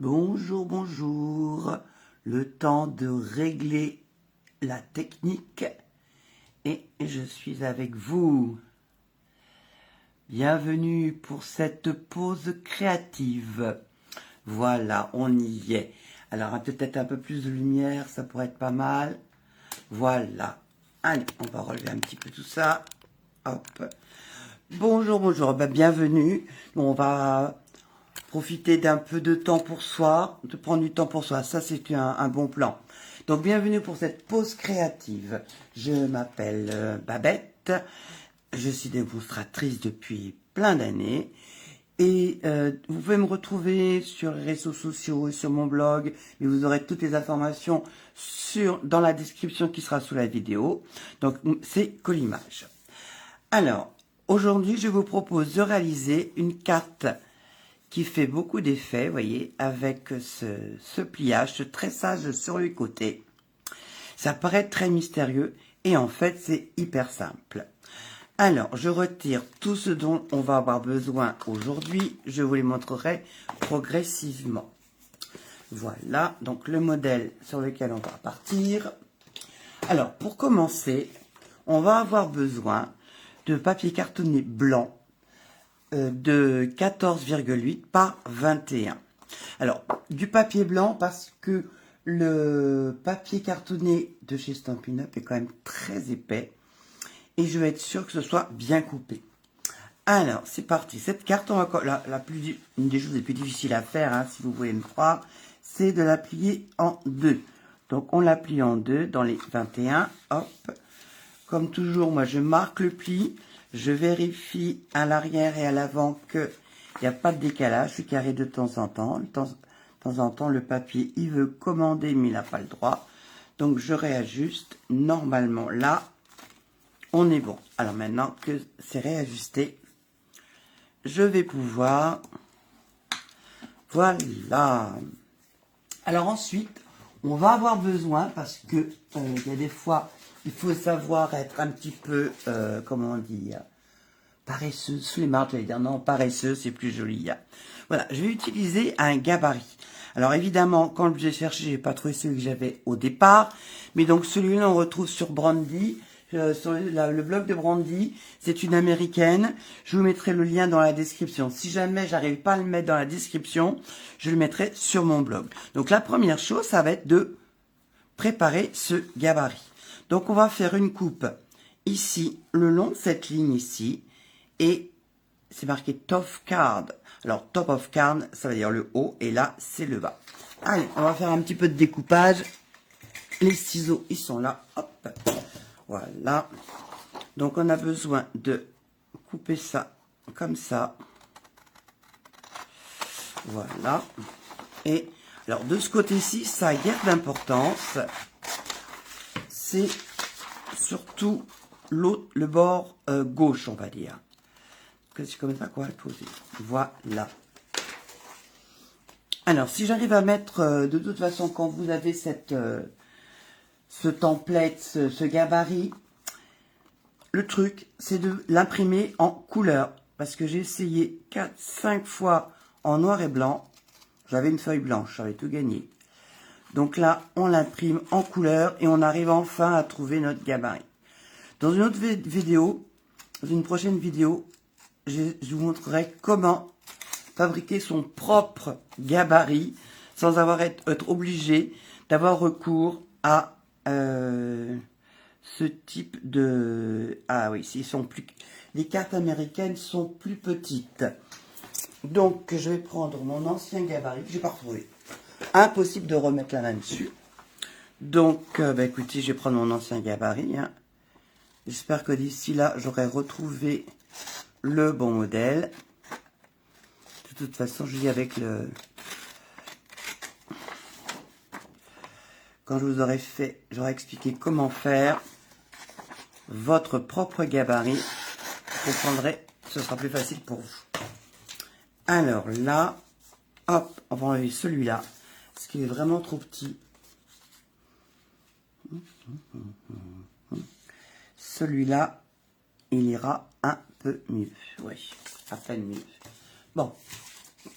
Bonjour, bonjour. Le temps de régler la technique et je suis avec vous. Bienvenue pour cette pause créative. Voilà, on y est. Alors, peut-être un peu plus de lumière, ça pourrait être pas mal. Voilà. Allez, on va relever un petit peu tout ça. Hop. Bonjour, bonjour. Bienvenue. On va profiter d'un peu de temps pour soi, de prendre du temps pour soi. Ça, c'est un bon plan. Donc, bienvenue pour cette pause créative. Je m'appelle Babette. Je suis démonstratrice depuis plein d'années. Et vous pouvez me retrouver sur les réseaux sociaux et sur mon blog. Et vous aurez toutes les informations dans la description qui sera sous la vidéo. Donc, c'est Collimage. Alors, aujourd'hui, je vous propose de réaliser une carte qui fait beaucoup d'effets, vous voyez, avec ce pliage, ce tressage sur les côtés. Ça paraît très mystérieux et en fait, c'est hyper simple. Alors, je retire tout ce dont on va avoir besoin aujourd'hui. Je vous les montrerai progressivement. Voilà, donc le modèle sur lequel on va partir. Alors, pour commencer, on va avoir besoin de papier cartonné blanc de 14,8 par 21. Alors, du papier blanc parce que le papier cartonné de chez Stampin' Up est quand même très épais et je vais être sûr que ce soit bien coupé. Alors, c'est parti. Cette carte, on va, une des choses les plus difficiles à faire, hein, si vous voulez me croire, c'est de la plier en deux. Donc, on la plie en deux dans les 21. Hop. Comme toujours, moi, je marque le pli. Je vérifie à l'arrière et à l'avant qu'il n'y a pas de décalage. Je suis carré de temps en temps. De temps en temps, le papier, il veut commander, mais il n'a pas le droit. Donc, je réajuste. Normalement, là, on est bon. Alors, maintenant que c'est réajusté, je vais pouvoir... Voilà. Alors, ensuite, on va avoir besoin, parce que il y a des fois... Il faut savoir être un petit peu, comment dire, paresseux, sous les marques, j'allais dire, non, paresseux, c'est plus joli. Voilà, je vais utiliser un gabarit. Alors évidemment, quand j'ai cherché, j'ai pas trouvé celui que j'avais au départ, mais donc celui-là, on retrouve sur Brandy, sur le blog de Brandy, c'est une américaine. Je vous mettrai le lien dans la description. Si jamais j'arrive pas à le mettre dans la description, je le mettrai sur mon blog. Donc la première chose, ça va être de préparer ce gabarit. Donc, on va faire une coupe ici, le long de cette ligne ici, et c'est marqué top of card. Alors, top of card, ça veut dire le haut, et là, c'est le bas. Allez, on va faire un petit peu de découpage. Les ciseaux, ils sont là. Hop, voilà. Donc, on a besoin de couper ça comme ça. Voilà. Et, alors, de ce côté-ci, ça a guère d'importance. C'est surtout le bord gauche, on va dire. Je ne sais pas quoi le poser. Voilà. Alors, si j'arrive à mettre, de toute façon, quand vous avez ce template, ce gabarit, le truc, c'est de l'imprimer en couleur. Parce que j'ai essayé 4-5 fois en noir et blanc. J'avais une feuille blanche, j'avais tout gagné. Donc là, on l'imprime en couleur et on arrive enfin à trouver notre gabarit. Dans une autre vidéo, dans une prochaine vidéo, je vous montrerai comment fabriquer son propre gabarit sans avoir être obligé d'avoir recours à ce type de... Ah oui, les cartes américaines sont plus petites. Donc, je vais prendre mon ancien gabarit que je n'ai pas retrouvé. Impossible de remettre la main dessus. Donc, écoutez, je vais prendre mon ancien gabarit. Hein. J'espère que d'ici là, j'aurai retrouvé le bon modèle. De toute façon, je dis avec le... Quand je vous aurai fait, j'aurai expliqué comment faire votre propre gabarit. Vous comprendrez, ce sera plus facile pour vous. Alors là, hop, on va enlever celui-là. Parce qu'il est vraiment trop petit. Celui-là, il ira un peu mieux. Oui, à peine mieux. Bon,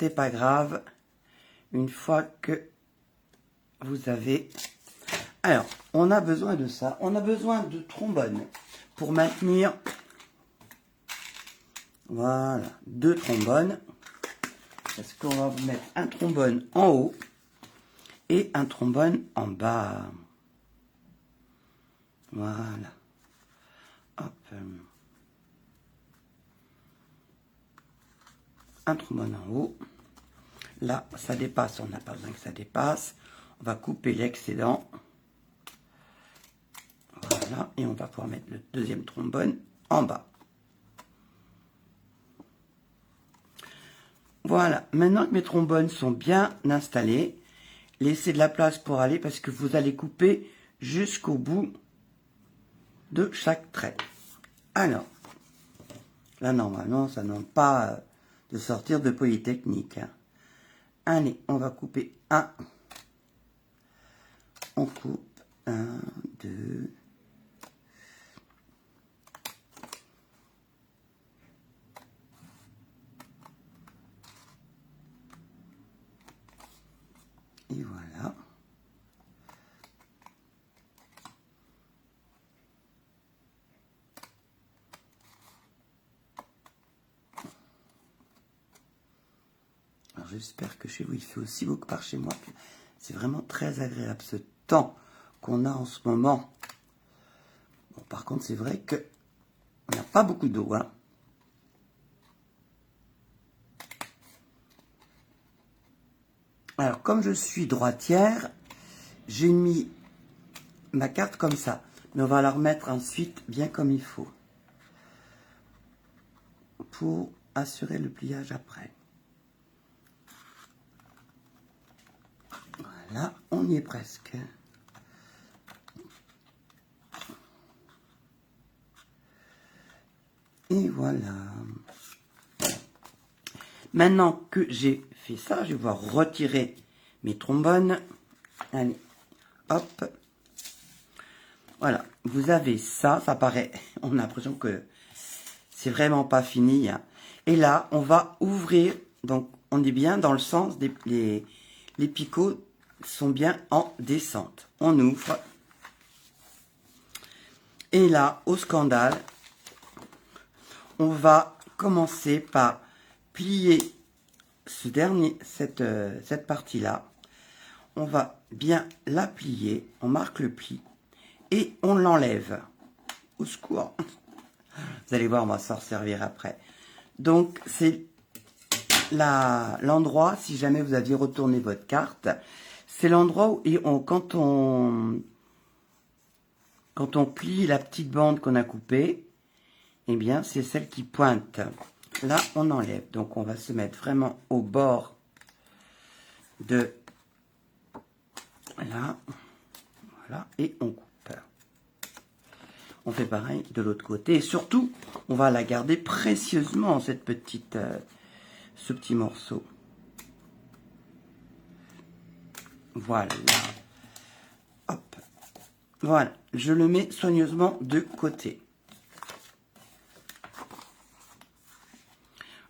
c'est pas grave. Une fois que vous avez... Alors, on a besoin de ça. On a besoin de trombone pour maintenir... Voilà, 2 trombones. Parce qu'on va vous mettre un trombone en haut et un trombone en bas. Voilà. Hop. Un trombone en haut. Là, ça dépasse, on n'a pas besoin que ça dépasse. On va couper l'excédent. Voilà, et on va pouvoir mettre le deuxième trombone en bas. Voilà, maintenant que mes trombones sont bien installés, laissez de la place pour aller parce que vous allez couper jusqu'au bout de chaque trait. Alors, là normalement, ça n'a pas de sortir de Polytechnique. Allez, on va couper un. On coupe 1, 2. Et voilà. Alors j'espère que chez vous il fait aussi beau que par chez moi. C'est vraiment très agréable ce temps qu'on a en ce moment. Bon, par contre c'est vrai que on n'a pas beaucoup d'eau, hein. Alors, comme je suis droitière, j'ai mis ma carte comme ça. Mais on va la remettre ensuite bien comme il faut. Pour assurer le pliage après. Voilà, on y est presque. Et voilà. Maintenant que j'ai fait ça, je vais pouvoir retirer mes trombones. Allez, hop. Voilà, vous avez ça, ça paraît, on a l'impression que c'est vraiment pas fini. Hein. Et là, on va ouvrir, donc on est bien dans le sens des les picots sont bien en descente. On ouvre. Et là, au scandale, on va commencer par plier cette partie-là. On va bien la plier, on marque le pli et on l'enlève. Au secours. Vous allez voir, on va s'en servir après. Donc, c'est l'endroit, si jamais vous aviez retourné votre carte, c'est l'endroit où quand on plie la petite bande qu'on a coupée, eh bien, c'est celle qui pointe. Là, on enlève. Donc, on va se mettre vraiment au bord de là. Voilà. Et on coupe. On fait pareil de l'autre côté. Et surtout, on va la garder précieusement, ce petit morceau. Voilà. Hop. Voilà. Je le mets soigneusement de côté.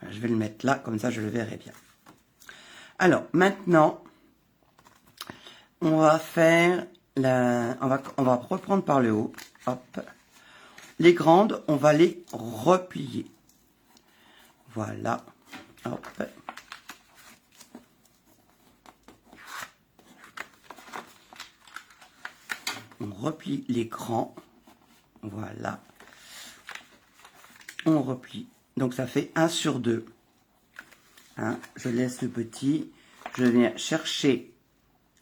Voilà, je vais le mettre là, comme ça je le verrai bien. Alors, maintenant, on va faire on va reprendre par le haut. Hop. Les grandes, on va les replier. Voilà. Hop. On replie les grands. Voilà. On replie. Donc ça fait 1 sur 2. Hein, je laisse le petit. Je viens chercher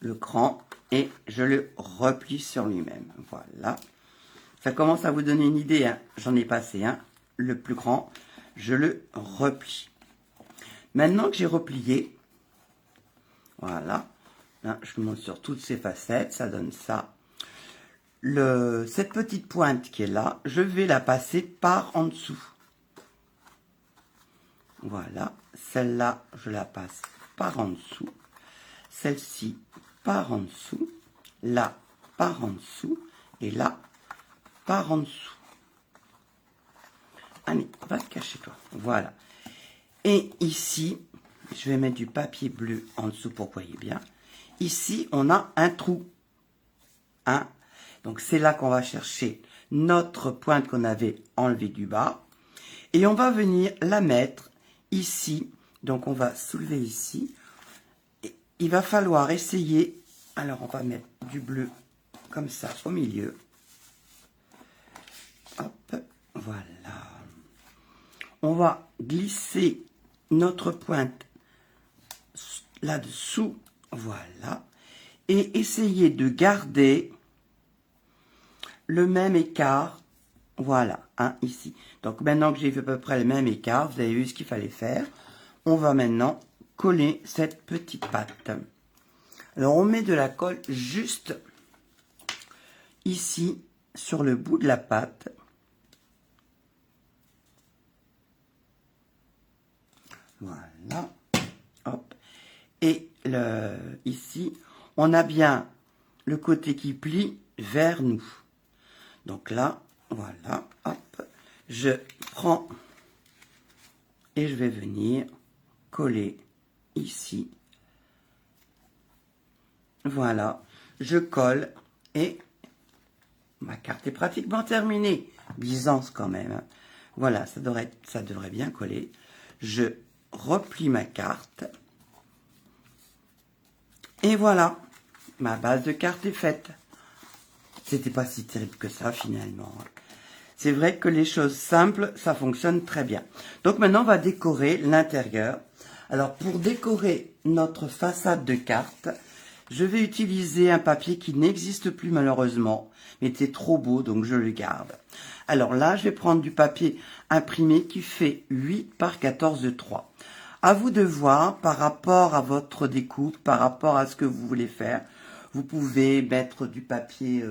le grand et je le replie sur lui-même. Voilà. Ça commence à vous donner une idée. Hein. J'en ai passé un. Le plus grand. Je le replie. Maintenant que j'ai replié, voilà. Là, je le montre sur toutes ces facettes. Ça donne ça. Cette petite pointe qui est là, je vais la passer par en dessous. Voilà. Celle-là, je la passe par en dessous. Celle-ci, par en dessous. Là, par en dessous. Et là, par en dessous. Allez, va te cacher toi. Voilà. Et ici, je vais mettre du papier bleu en dessous pour que vous voyez bien. Ici, on a un trou. Hein? Donc, c'est là qu'on va chercher notre pointe qu'on avait enlevée du bas. Et on va venir la mettre ici. Donc, on va soulever ici. Et il va falloir essayer. Alors, on va mettre du bleu comme ça au milieu. Hop, voilà. On va glisser notre pointe là-dessous. Voilà. Et essayer de garder le même écart. Voilà, hein, ici. Donc, maintenant que j'ai fait à peu près le même écart, vous avez vu ce qu'il fallait faire. On va maintenant coller cette petite patte. Alors, on met de la colle juste ici, sur le bout de la patte. Voilà. Hop. Et ici, on a bien le côté qui plie vers nous. Donc là, voilà, hop, je prends et je vais venir coller ici. Voilà, je colle et ma carte est pratiquement terminée. Byzance quand même. Hein. Voilà, ça devrait bien coller. Je replie ma carte. Et voilà, ma base de carte est faite. C'était pas si terrible que ça finalement. C'est vrai que les choses simples, ça fonctionne très bien. Donc maintenant, on va décorer l'intérieur. Alors pour décorer notre façade de carte, je vais utiliser un papier qui n'existe plus malheureusement, mais c'est trop beau, donc je le garde. Alors là, je vais prendre du papier imprimé qui fait 8 par 14,3. À vous de voir par rapport à votre découpe, par rapport à ce que vous voulez faire. Vous pouvez mettre du papier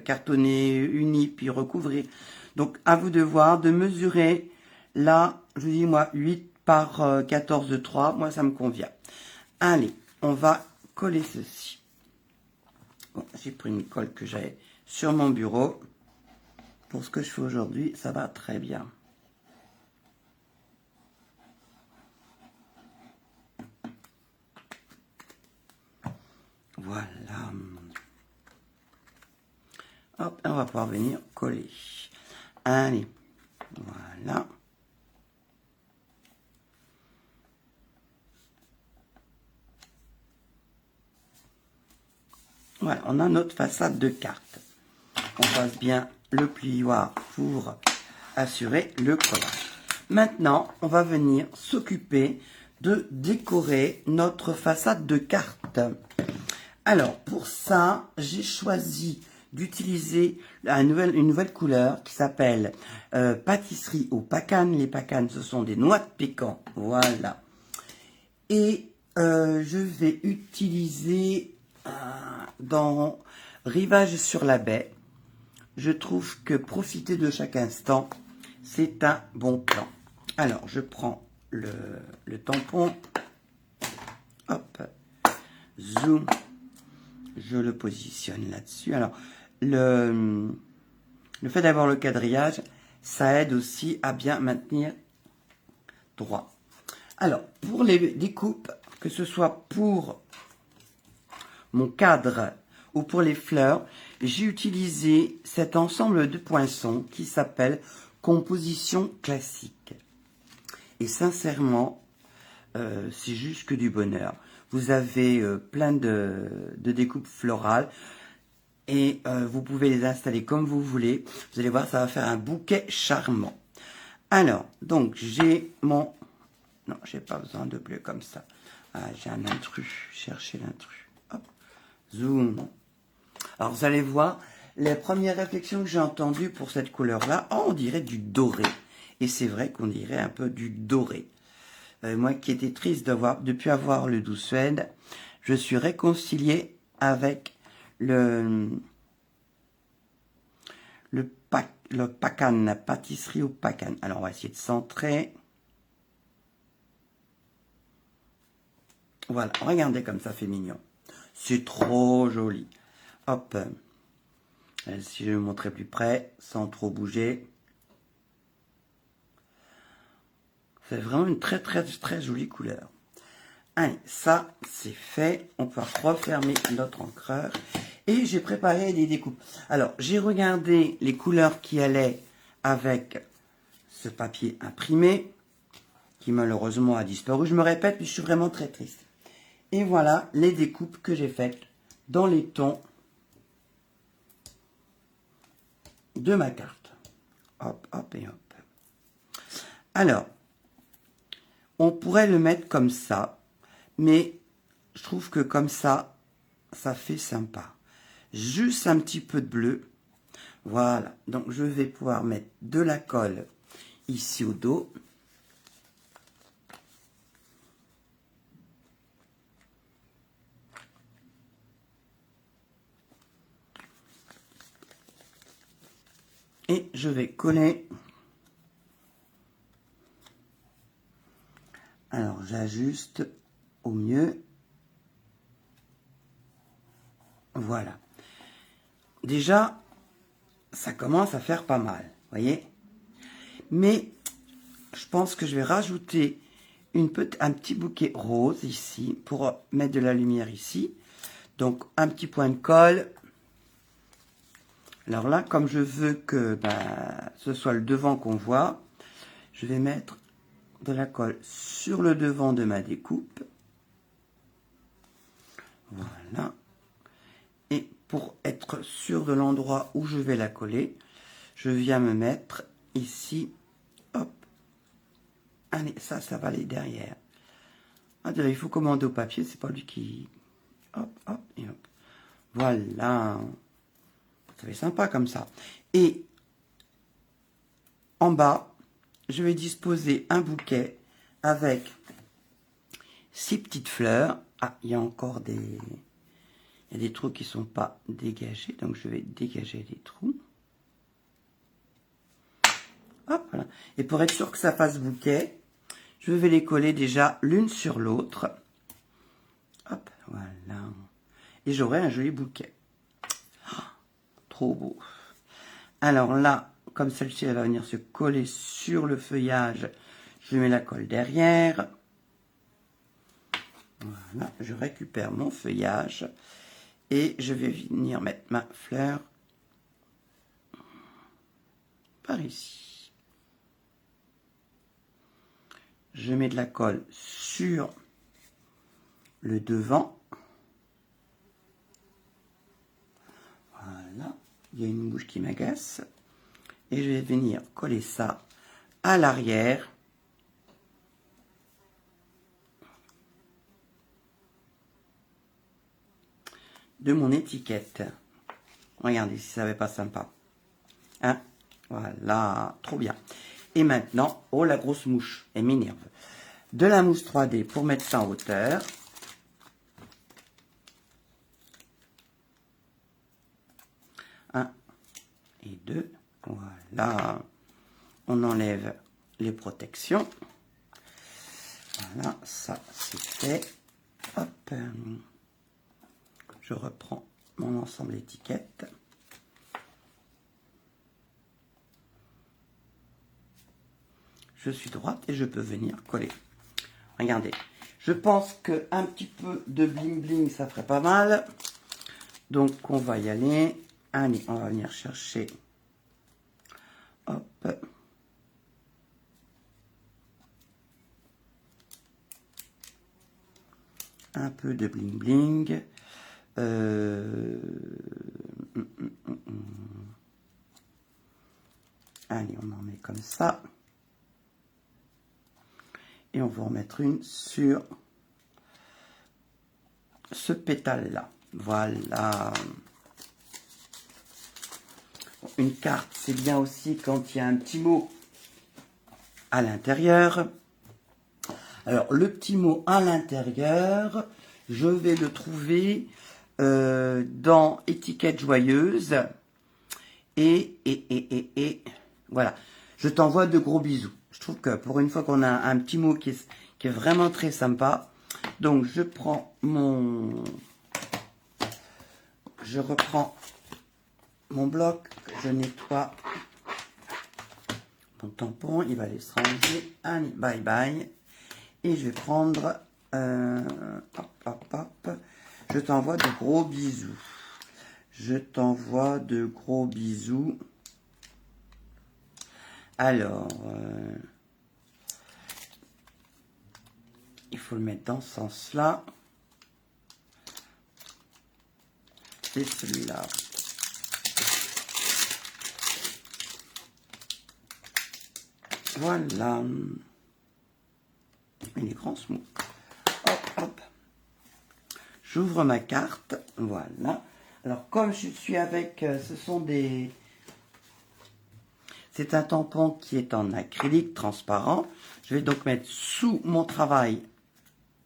cartonné uni, puis recouvrir. Donc, à vous de voir, de mesurer. Là, je vous dis, moi, 8 par 14,3. Moi, ça me convient. Allez, on va coller ceci. Bon, j'ai pris une colle que j'avais sur mon bureau. Pour ce que je fais aujourd'hui, ça va très bien. Voilà. Hop, on va pouvoir venir coller. Allez, voilà. Voilà, on a notre façade de carte. On passe bien le plioir pour assurer le collage. Maintenant, on va venir s'occuper de décorer notre façade de carte. Alors, pour ça, j'ai choisi d'utiliser une nouvelle couleur qui s'appelle pâtisserie aux pacanes. Les pacanes, ce sont des noix de pécan. Voilà. Et je vais utiliser dans Rivage sur la baie. Je trouve que profiter de chaque instant, c'est un bon plan. Alors, je prends le tampon. Hop. Zoom. Je le positionne là-dessus. Alors, le fait d'avoir le quadrillage, ça aide aussi à bien maintenir droit. Alors, pour les découpes, que ce soit pour mon cadre ou pour les fleurs, j'ai utilisé cet ensemble de poinçons qui s'appelle Composition classique. Et sincèrement, c'est juste que du bonheur. Vous avez plein de découpes florales et vous pouvez les installer comme vous voulez. Vous allez voir, ça va faire un bouquet charmant. Alors, donc, j'ai mon... Non, j'ai pas besoin de bleu comme ça. Ah, j'ai un intrus. Cherchez l'intrus. Hop. Zoom. Alors, vous allez voir, les premières réflexions que j'ai entendues pour cette couleur-là, oh, on dirait du doré. Et c'est vrai qu'on dirait un peu du doré. Moi qui étais triste depuis avoir le Doux Suède, je suis réconcilié avec le Pacane, pâtisserie au Pacane. Alors, on va essayer de centrer. Voilà, regardez comme ça fait mignon. C'est trop joli. Hop. Si je vais vous montrer plus près, sans trop bouger. C'est vraiment une très très très jolie couleur. Allez, ça, c'est fait. On peut refermer notre encreur. Et j'ai préparé des découpes. Alors, j'ai regardé les couleurs qui allaient avec ce papier imprimé, qui malheureusement a disparu. Je me répète, mais je suis vraiment très triste. Et voilà les découpes que j'ai faites dans les tons de ma carte. Hop, hop et hop. Alors, on pourrait le mettre comme ça, mais je trouve que comme ça, ça fait sympa. Juste un petit peu de bleu. Voilà, donc je vais pouvoir mettre de la colle ici au dos. Et je vais coller. Alors, j'ajuste au mieux. Voilà. Déjà, ça commence à faire pas mal, voyez. Mais, je pense que je vais rajouter un petit bouquet rose ici, pour mettre de la lumière ici. Donc, un petit point de colle. Alors là, comme je veux que ce soit le devant qu'on voit, je vais mettre de la colle sur le devant de ma découpe. Voilà. Et pour être sûr de l'endroit où je vais la coller, je viens me mettre ici. Hop. Allez, ça va aller derrière. Ah, il faut commander au papier, c'est pas lui qui... Hop, hop, et hop. Voilà. Ça fait sympa comme ça. Et en bas, je vais disposer un bouquet avec 6 petites fleurs. Ah, il y a encore des... Il y a des trous qui ne sont pas dégagés, donc je vais dégager les trous. Hop, voilà. Et pour être sûr que ça fasse bouquet, je vais les coller déjà l'une sur l'autre. Hop, voilà. Et j'aurai un joli bouquet. Oh, trop beau. Alors là, comme celle-ci, elle va venir se coller sur le feuillage, je mets la colle derrière. Voilà, je récupère mon feuillage et je vais venir mettre ma fleur par ici. Je mets de la colle sur le devant. Voilà, il y a une bouche qui m'agace. Et je vais venir coller ça à l'arrière. De mon étiquette. Regardez si ça n'est pas sympa. Hein? Voilà, trop bien. Et maintenant, oh la grosse mouche, elle m'énerve. De la mousse 3D pour mettre ça en hauteur. Un et deux. Voilà. On enlève les protections. Voilà, ça c'est fait. Hop. Je reprends mon ensemble étiquette. Je suis droite et je peux venir coller. Regardez, je pense qu'un petit peu de bling bling, ça ferait pas mal. Donc, on va y aller. Allez, on va venir chercher. Hop. Un peu de bling bling. Allez, on en met comme ça. Et on va en mettre une sur ce pétale-là. Voilà. Une carte, c'est bien aussi quand il y a un petit mot à l'intérieur. Alors, le petit mot à l'intérieur, je vais le trouver dans étiquette joyeuse. Et voilà. Je t'envoie de gros bisous. Je trouve que pour une fois qu'on a un petit mot qui est vraiment très sympa. Donc, je prends mon... Je reprends mon bloc. Je nettoie mon tampon. Il va aller se ranger. Allez, bye bye. Et je vais prendre Hop, hop, hop. Je t'envoie de gros bisous. Je t'envoie de gros bisous. Alors, il faut le mettre dans ce sens-là. C'est celui-là. Voilà. Il est grand ce mot. Hop, hop. J'ouvre ma carte. Voilà. Alors, comme je suis avec... ce sont des... C'est un tampon qui est en acrylique transparent. Je vais donc mettre sous mon travail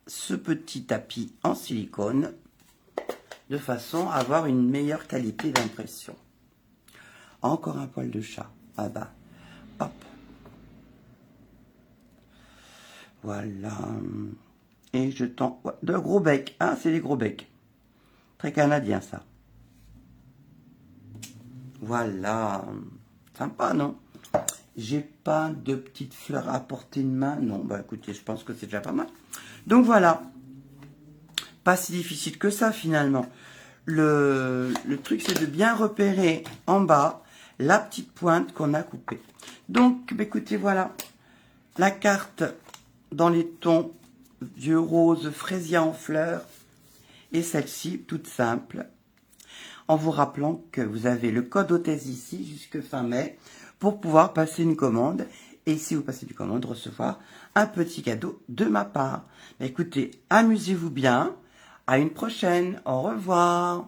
ce petit tapis en silicone de façon à avoir une meilleure qualité d'impression. Encore un poil de chat. Ah bah, hop. Voilà. Et je t'envoie de gros becs. Ah, c'est des gros becs. Très canadien, ça. Voilà. Sympa, non? J'ai pas de petites fleurs à portée de main. Non, bah écoutez, je pense que c'est déjà pas mal. Donc voilà. Pas si difficile que ça, finalement. Le truc, c'est de bien repérer en bas la petite pointe qu'on a coupée. Donc, bah, écoutez, voilà. La carte dans les tons vieux rose, fraisia en fleurs. Et celle-ci, toute simple. En vous rappelant que vous avez le code hôtesse ici jusque fin mai pour pouvoir passer une commande. Et si vous passez une commande, recevoir un petit cadeau de ma part. Écoutez, amusez-vous bien. À une prochaine. Au revoir.